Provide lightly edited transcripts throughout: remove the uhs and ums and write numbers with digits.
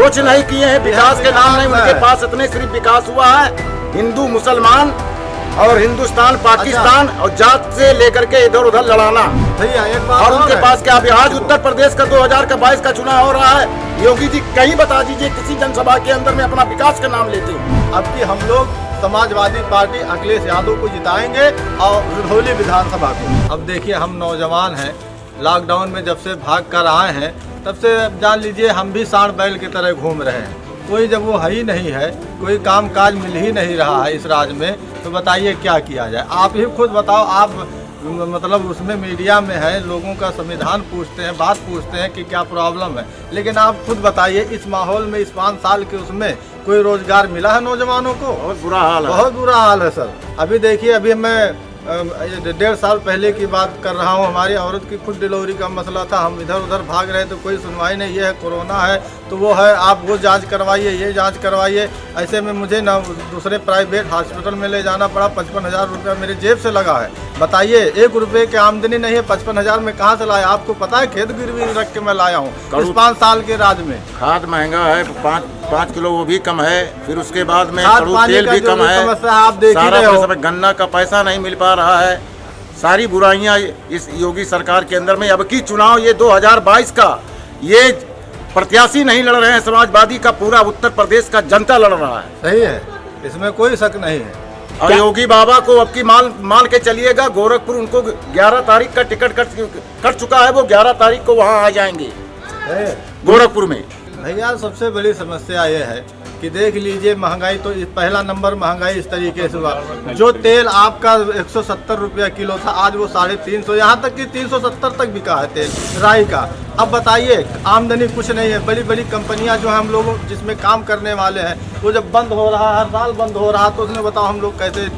कुछ नहीं किए हैं, विकास के नाम नहीं, उनके पास इतने सिर्फ विकास हुआ है हिंदू मुसलमान और हिंदुस्तान पाकिस्तान और जात से लेकर के इधर उधर लड़ाना भैया एक बात और उनके पास क्या अभी आज उत्तर प्रदेश का 2022 का चुनाव हो रहा है। योगी जी कहीं बता दीजिए किसी जनसभा के अंदर में अपना विकास का नाम लेते हैं। अब की हम लोग समाजवादी पार्टी अखिलेश यादव को जिताएंगे और रुधौली विधानसभा को। अब देखिए हम नौजवान हैं, लॉकडाउन में जब से भाग कर आए हैं तब से जान लीजिए हम भी सांड बैल की तरह घूम रहे हैं। कोई जब वो है ही नहीं है, कोई काम काज मिल ही नहीं रहा है इस राज्य में, तो बताइए क्या किया जाए। आप ही खुद बताओ, आप मतलब उसमें मीडिया में है, लोगों का संविधान पूछते हैं, बात पूछते हैं कि क्या प्रॉब्लम है, लेकिन आप खुद बताइए इस माहौल में इस 5 साल के उसमें कोई रोजगार मिला है नौजवानों को? बहुत बुरा हाल है, बहुत बुरा हाल है सर। अभी देखिए, अभी मैं 1.5 साल पहले की बात कर रहा हूँ, हमारी औरत की खुद डिलीवरी का मसला था, हम इधर उधर भाग रहे तो कोई सुनवाई नहीं, ये है कोरोना है तो वो है, आप वो जांच करवाइए, ये जांच करवाइए। ऐसे में मुझे ना दूसरे प्राइवेट हॉस्पिटल में ले जाना पड़ा, 55,000 रुपया मेरे जेब से लगा है। बताइए, 1 रुपये की आमदनी नहीं है, 55,000 में कहाँ से लाया? आपको पता है, खेत गिरवी रख के मैं लाया हूँ इस 5 साल के राज में। खाद महंगा है, 5 किलो वो भी कम है, फिर उसके बाद में तेल भी कम है, आप देखिए गन्ना का पैसा नहीं मिल पा रहा है। सारी बुराइयां इस योगी सरकार के अंदर में। अब की चुनाव ये 2022 का, ये प्रत्याशी नहीं लड़ रहे हैं समाजवादी का, पूरा उत्तर प्रदेश का जनता लड़ रहा है। सही है, इसमें कोई शक नहीं है। और योगी बाबा को अब की मान के चलिएगा, गोरखपुर उनको 11 तारीख का टिकट कट चुका है, वो 11 तारीख को वहाँ आ जाएंगे गोरखपुर में। भैया सबसे बड़ी समस्या ये है कि देख लीजिए, महंगाई तो पहला नंबर महंगाई इस तरीके से हुआ। जो तेल आपका 170 रुपया किलो था, आज वो 350, यहाँ तक कि 370 तक बिका है तेल राई का। अब बताइए, आमदनी कुछ नहीं है। बड़ी बड़ी कंपनियां जो है, हम लोग जिसमें काम करने वाले हैं, वो जब बंद हो रहा है, हर साल बंद हो रहा है, तो उसने बताओ हम लोग कैसे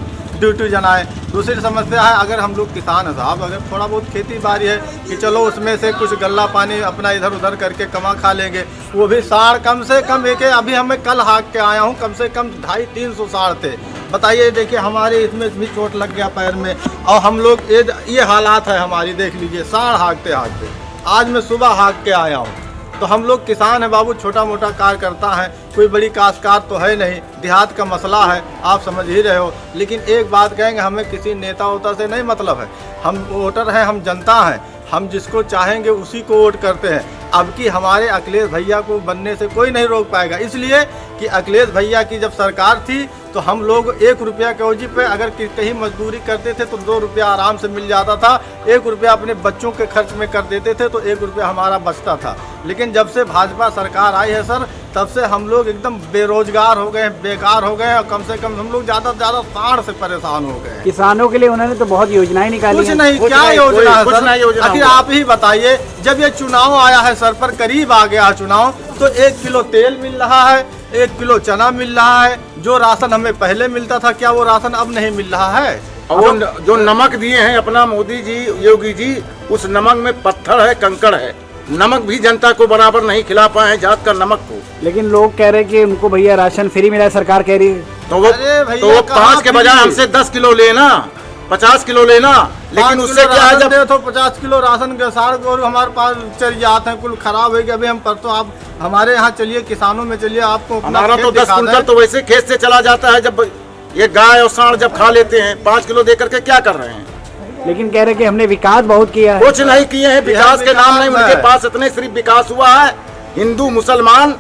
ड्यूटी जनाएं। दूसरी समस्या है, अगर हम लोग किसान हैं साहब, अगर थोड़ा बहुत खेती बाड़ी है कि चलो उसमें से कुछ गल्ला पानी अपना इधर उधर करके कमा खा लेंगे, वो भी साढ़ कम से कम एक, अभी हमें कल हाँक के आया हूँ, कम से कम 250-300 साढ़ थे। बताइए, देखिए हमारे इसमें भी चोट लग गया पैर में, और हम लोग ये हालात है हमारी, देख लीजिए साढ़ हाँकते हाँकते। आज मैं सुबह हाँक के आया हूँ। तो हम लोग किसान हैं बाबू, छोटा मोटा कार्य करता है, कोई बड़ी काश्तकार तो है नहीं, देहात का मसला है, आप समझ ही रहे हो। लेकिन एक बात कहेंगे, हमें किसी नेता वोता से नहीं मतलब है, हम वोटर हैं, हम जनता हैं, हम जिसको चाहेंगे उसी को वोट करते हैं। अब की हमारे अखिलेश भैया को बनने से कोई नहीं रोक पाएगा, इसलिए कि अखिलेश भैया की जब सरकार थी तो हम लोग 1 रुपया के औजी पे अगर कहीं मजदूरी करते थे तो 2 रुपया आराम से मिल जाता था, 1 रुपया अपने बच्चों के खर्च में कर देते थे तो 1 रुपया हमारा बचता था। लेकिन जब से भाजपा सरकार आई है सर, तब से हम लोग एकदम बेरोजगार हो गए, बेकार हो गए, और कम से कम हम लोग ज़्यादा से ज़्यादा साढ़ से परेशान हो गए। किसानों के लिए उन्होंने तो बहुत योजनाएं निकाली कुछ नहीं, क्या योजना है सर? आखिर आप ही बताइए, जब ये चुनाव आया है सर पर, करीब आ गया चुनाव, तो 1 किलो तेल मिल रहा है, 1 किलो चना मिल रहा है। जो राशन हमें पहले मिलता था, क्या वो राशन अब नहीं मिल रहा है? और जो नमक दिए हैं अपना मोदी जी, योगी जी, उस नमक में पत्थर है, कंकड़ है। नमक भी जनता को बराबर नहीं खिला पाए हैं, जात का नमक को। लेकिन लोग कह रहे हैं कि उनको भैया राशन फ्री मिला है, सरकार कह रही है। तो वो 5 के बजाय हमसे 10 किलो लेना, 50 किलो लेना, लेकिन उससे क्या है, जब तो 50 किलो राशन के साढ़ गोरू हमारे पास चल जाते हैं, कुल खराब हो गया। अभी हम परसों आप हमारे यहाँ चलिए, किसानों में चलिए, आपको हमारा तो 10 कुंटल तो वैसे खेत से चला जाता है। जब ये गाय और सांड जब खा लेते हैं, 5 किलो दे करके क्या कर रहे हैं? लेकिन कह रहे कि हमने विकास बहुत किया है। कुछ नहीं किए हैं, विकास के नाम नहीं, उनके पास इतने सिर्फ विकास हुआ है हिंदू मुसलमान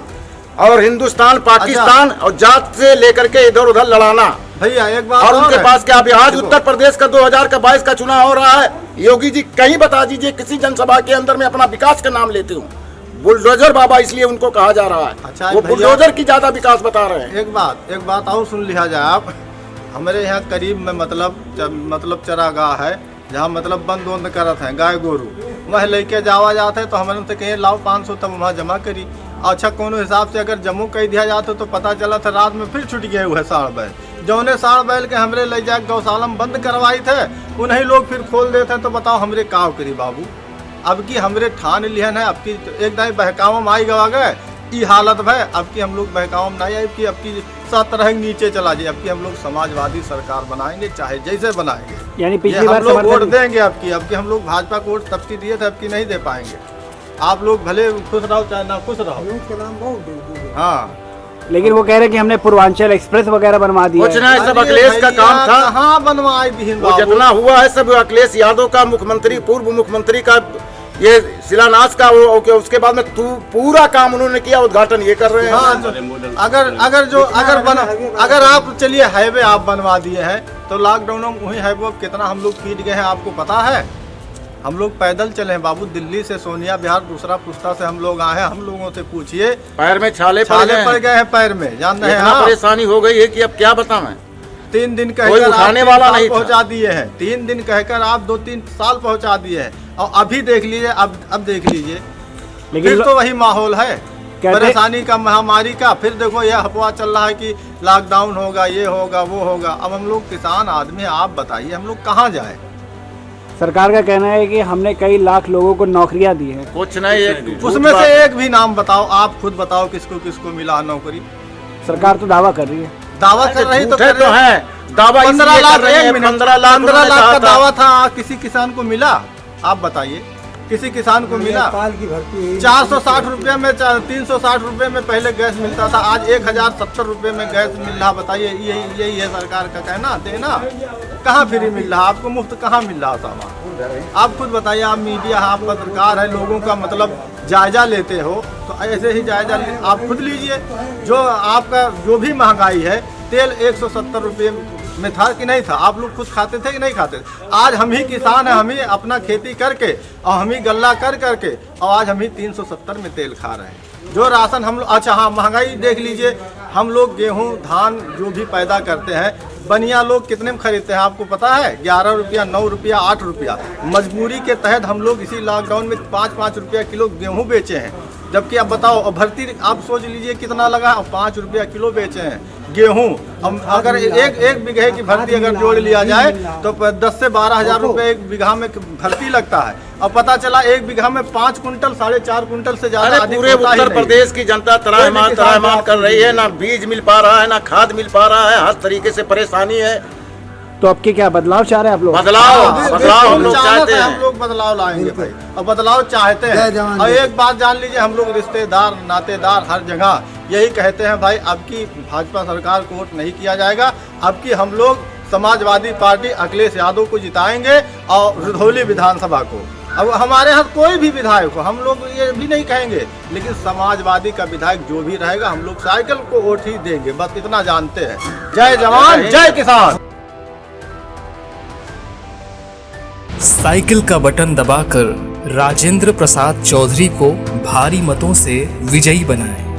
और हिंदुस्तान पाकिस्तान और जात से लेकर के इधर उधर लड़ाना। भैया एक बात और उनके पास क्या अभी आज उत्तर प्रदेश का 2022 का चुनाव हो रहा है। योगी जी कहीं बता दीजिए किसी जनसभा के अंदर में अपना विकास का नाम लेते हो। बुलडोजर बाबा इसलिए उनको कहा जा रहा है। अच्छा, वो बुलडोजर की ज्यादा विकास बता रहे हैं। एक बात और सुन लिया जाए आप, हमारे यहाँ करीब में मतलब चरागाह है, जहाँ मतलब बंद करत हैं गाय गोरू, वह लेके जाते हैं, तो हमारे उनसे कहीं लाओ 500 तब वहाँ जमा करी। अच्छा, कोनो हिसाब से अगर जम्मू कह दिया जाता तो पता चला था रात में फिर छुट गए हुए साढ़ बैल, जौने साढ़ बैल के हमरे ले जाके गौशाला में बंद करवाई थे, उन्हीं लोग फिर खोल देते हैं। तो बताओ हमरे काव करी बाबू। अब की हमरे ठान लिहन है, अब की एक दाई बहकाव में आई गवा गए, ये हालत है। अब की हम लोग बहकाव में नहीं आई, अब की 7 तरह नीचे चला जाए। अब की हम लोग समाजवादी सरकार बनाएंगे, चाहे जैसे बनाएंगे। यानी पिछली बार हम लोग वोट देंगे। अब की हम लोग भाजपा को वोट तब की दिए थे, अब की नहीं दे पाएंगे। आप लोग भले खुश रहो चाहे ना खुश रहो। हाँ, लेकिन वो कह रहे हैं कि हमने पूर्वांचल एक्सप्रेस वगैरह बनवा दिया कुछ है। नहीं, सब अरे अखिलेश का भैया, काम था। कहाँ बनवाई दीन वो बाबू? जितना हुआ है सब अखिलेश यादव का, मुख्यमंत्री, पूर्व मुख्यमंत्री का ये शिलान्यास का, उसके बाद में पूरा काम उन्होंने किया, उद्घाटन ये कर रहे हैं। हाँ, अगर आप चलिए हाईवे आप बनवा दिए हैं तो लॉकडाउन में वही हाईवे कितना हम लोग पीट गए हैं आपको पता है? हम लोग पैदल चले हैं बाबू, दिल्ली से सोनिया बिहार दूसरा पुस्ता से हम लोग आए हैं। हम लोगों से पूछिए, पैर में छाले पड़ गए हैं पैर में, जान रहे हैं इतना आप? परेशानी हो गई है कि अब क्या बताऊं। 3 दिन कोई कहकर उठाने आप वाला 3 साल नहीं था। पहुंचा दिए हैं। 3 दिन कहकर आप 2-3 साल पहुंचा दिए हैं और अभी देख लीजिए, अब देख लीजिए, लेकिन फिर तो वही माहौल है कहते- परेशानी का, महामारी का। फिर देखो ये अफवाह चल रहा है कि लॉकडाउन होगा, ये होगा, वो होगा। अब हम लोग किसान आदमी, आप बताइए हम लोग कहाँ जाए? सरकार का कहना है कि हमने कई लाख लोगों को नौकरियां दी हैं। कुछ नहीं, एक उसमें से एक भी नाम बताओ, आप खुद बताओ किसको किसको मिला नौकरी? सरकार तो दावा कर रही है। दावा कर रही तो झूठे कर तो रहे। है दावा, 15 इसलिए लाख, कर रहे हैं, 15 लाख 15 लाख उन्होंने का कहा दावा था, किसी किसान को मिला? आप बताइए, किसी किसान को मिला? 460 रुपये में, 360 रुपये में पहले गैस मिलता था, आज 1070 रुपये में गैस मिल रहा। बताइए, यही है सरकार का कहना देना? कहाँ फ्री मिल रहा आपको? मुफ्त कहाँ मिल रहा सामान? आप खुद बताइए। आप मीडिया, आप पत्रकार है, लोगों का मतलब जायजा लेते हो तो ऐसे ही जायजा आप खुद लीजिए। जो आपका जो भी महंगाई है, तेल 170 रुपये में था कि नहीं था? आप लोग खुद खाते थे कि नहीं खाते थे? आज हम ही किसान हैं, हम ही अपना खेती करके और हम ही गल्ला कर करके, और आज हम ही 370 में तेल खा रहे हैं। जो राशन हम लोग, अच्छा हाँ, महंगाई देख लीजिए। हम लोग गेहूं धान जो भी पैदा करते हैं, बनिया लोग कितने में खरीदते हैं आपको पता है? 11 रुपया, 9 रुपया, 8 रुपया। मजबूरी के तहत हम लोग इसी लॉकडाउन में 5-5 रुपया किलो गेहूं बेचे हैं। जबकि अब बताओ, और भर्ती आप सोच लीजिए कितना लगा, और 5 रुपया किलो बेचे हैं गेहूं। अब अगर एक बीघे की भर्ती अगर जोड़ लिया जाए तो 10 से 12 हजार रुपये एक बीघा में भर्ती लगता है। और पता चला एक बीघा में 5 कुंटल, 4.5 कुंटल से ज्यादा अरे पूरे उत्तर प्रदेश की जनता त्राहिमाम कर रही है, ना बीज मिल पा रहा है, ना खाद मिल पा रहा है, हर तरीके से परेशानी है। तो अब की क्या बदलाव चाह रहे हैं आप लोग? बदलाव हम लोग चाहते हैं। हम लोग बदलाव लाएंगे भाई, और बदलाव चाहते हैं। और एक बात जान लीजिए, हम लोग रिश्तेदार नातेदार हर जगह यही कहते हैं भाई, अब की भाजपा सरकार को वोट नहीं किया जाएगा। अब की हम लोग समाजवादी पार्टी अखिलेश यादव को जिताएंगे और रुधौली विधानसभा को। अब हमारे यहाँ कोई भी विधायक हो, हम लोग ये भी नहीं कहेंगे, लेकिन समाजवादी का विधायक जो भी रहेगा, हम लोग साइकिल को वोट ही देंगे, बस इतना जानते हैं। जय जवान, जय किसान। साइकिल का बटन दबाकर राजेंद्र प्रसाद चौधरी को भारी मतों से विजयी बनाएं।